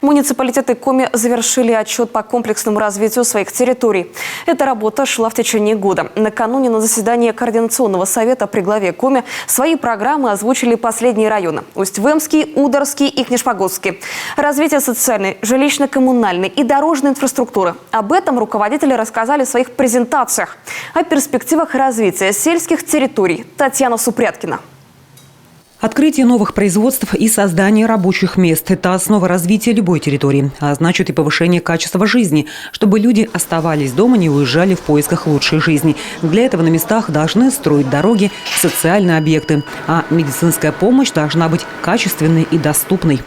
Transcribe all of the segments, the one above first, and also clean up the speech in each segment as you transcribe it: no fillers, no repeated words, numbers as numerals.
Муниципалитеты Коми завершили отчет по комплексному развитию своих территорий. Эта работа шла в течение года. Накануне на заседании Координационного совета при главе Коми свои программы озвучили последние районы – Усть-Вымский, Ударский и Книшпогосский. Развитие социальной, жилищно-коммунальной и дорожной инфраструктуры. Об этом руководители рассказали в своих презентациях. О перспективах развития сельских территорий Татьяна Супряткина. Открытие новых производств и создание рабочих мест – это основа развития любой территории, а значит и повышение качества жизни, чтобы люди оставались дома, не уезжали в поисках лучшей жизни. Для этого на местах должны строить дороги, социальные объекты, а медицинская помощь должна быть качественной и доступной.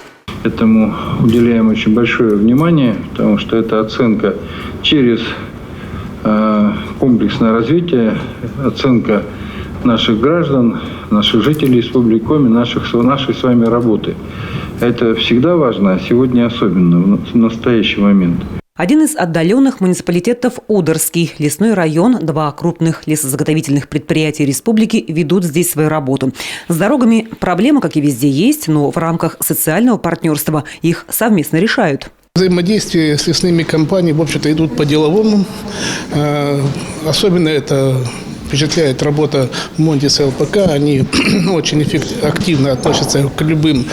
Этому уделяем очень большое внимание, потому что это оценка через комплексное развитие, оценка наших граждан, наших жителей Республики Коми, нашей с вами работы. Это всегда важно, а сегодня особенно, в настоящий момент. Один из отдаленных муниципалитетов – Ударский. Лесной район, 2 крупных лесозаготовительных предприятия республики ведут здесь свою работу. С дорогами проблемы, как и везде, есть, но в рамках социального партнерства их совместно решают. Взаимодействие с лесными компаниями, в общем-то, идут по-деловому. Особенно это впечатляет работа Монтис и ЛПК. Они очень активно относятся к любым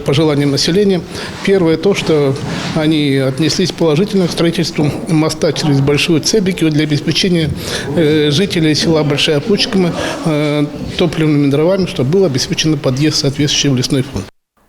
пожеланиям населения. Первое то, что они отнеслись положительно к строительству моста через Большую Цебекию для обеспечения жителей села Большая Пучкина топливными дровами, чтобы был обеспечен подъезд соответствующий в лесной фонд.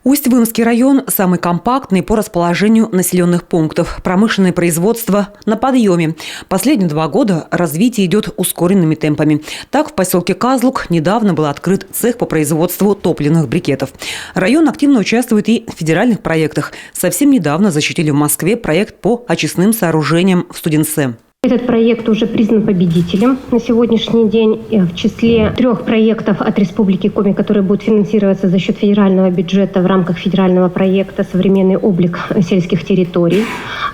Усть-Вымский район – самый компактный по расположению населенных пунктов. Промышленное производство на подъеме. Последние 2 года развитие идет ускоренными темпами. Так, в поселке Казлук недавно был открыт цех по производству топливных брикетов. Район активно участвует и в федеральных проектах. Совсем недавно защитили в Москве проект по очистным сооружениям в Студенце. Этот проект уже признан победителем на сегодняшний день. В числе 3 проектов от Республики Коми, которые будут финансироваться за счет федерального бюджета в рамках федерального проекта «Современный облик сельских территорий».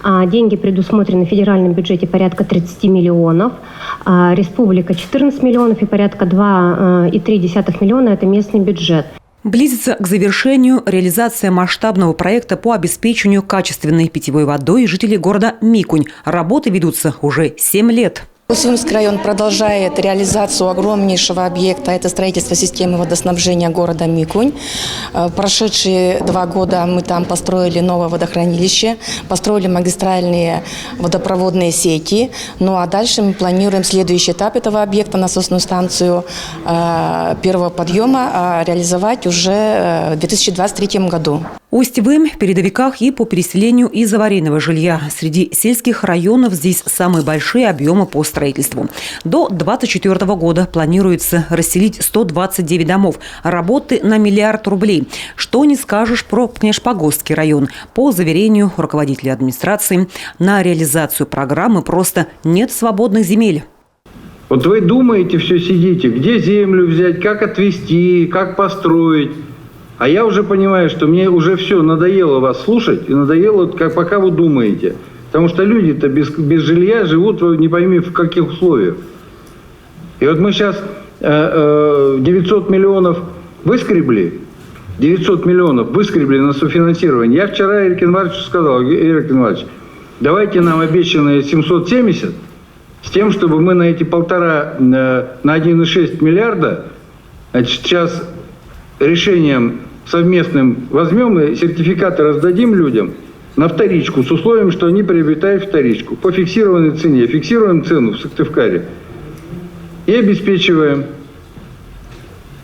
Деньги предусмотрены в федеральном бюджете порядка 30 миллионов. Республика 14 миллионов и порядка 2,3 миллиона – это местный бюджет. Близится к завершению реализация масштабного проекта по обеспечению качественной питьевой водой жителей города Микунь. Работы ведутся уже 7 лет. Усть-Вымский район продолжает реализацию огромнейшего объекта. Это строительство системы водоснабжения города Микунь. Прошедшие 2 года мы там построили новое водохранилище, построили магистральные водопроводные сети. Ну а дальше мы планируем следующий этап этого объекта, насосную станцию первого подъема, реализовать уже в 2023 году. Усть-Вым в передовиках и по переселению из аварийного жилья. Среди сельских районов здесь самые большие объемы по строительству. До 2024 года планируется расселить 129 домов. Работы на 1 миллиард рублей. Что не скажешь про Книшпогосский район. По заверению руководителя администрации, на реализацию программы просто нет свободных земель. Вот вы думаете, все сидите, где землю взять, как отвести, как построить. А я уже понимаю, что мне уже все надоело вас слушать, и надоело, пока вы думаете. Потому что люди-то без жилья живут, не пойми в каких условиях. И вот мы сейчас 900 миллионов выскребли, 900 миллионов выскребли на софинансирование. Я вчера Ирику Ивановичу сказал: Ирик Иванович, давайте нам обещанные 770, с тем, чтобы мы на эти 1,5, на 1,6 миллиарда, значит, сейчас решением совместным возьмем и сертификаты раздадим людям на вторичку, с условием, что они приобретают вторичку по фиксированной цене. Фиксируем цену в Сыктывкаре и обеспечиваем.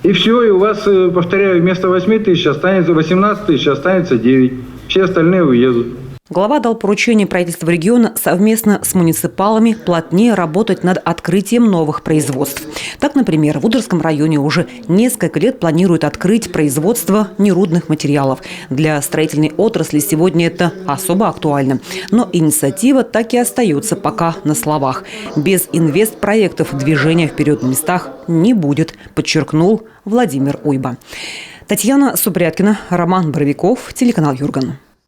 И все, и у вас, повторяю, вместо 8 тысяч останется 18 тысяч, останется 9. Все остальные уедут. Глава дал поручение правительству региона совместно с муниципалами плотнее работать над открытием новых производств. Так, например, в Ударском районе уже несколько лет планируют открыть производство нерудных материалов. Для строительной отрасли сегодня это особо актуально. Но инициатива так и остается пока на словах. Без инвестпроектов движения вперед на местах не будет, подчеркнул Владимир Уйба. Татьяна Супряткина, Роман Боровиков, телеканал Юрган.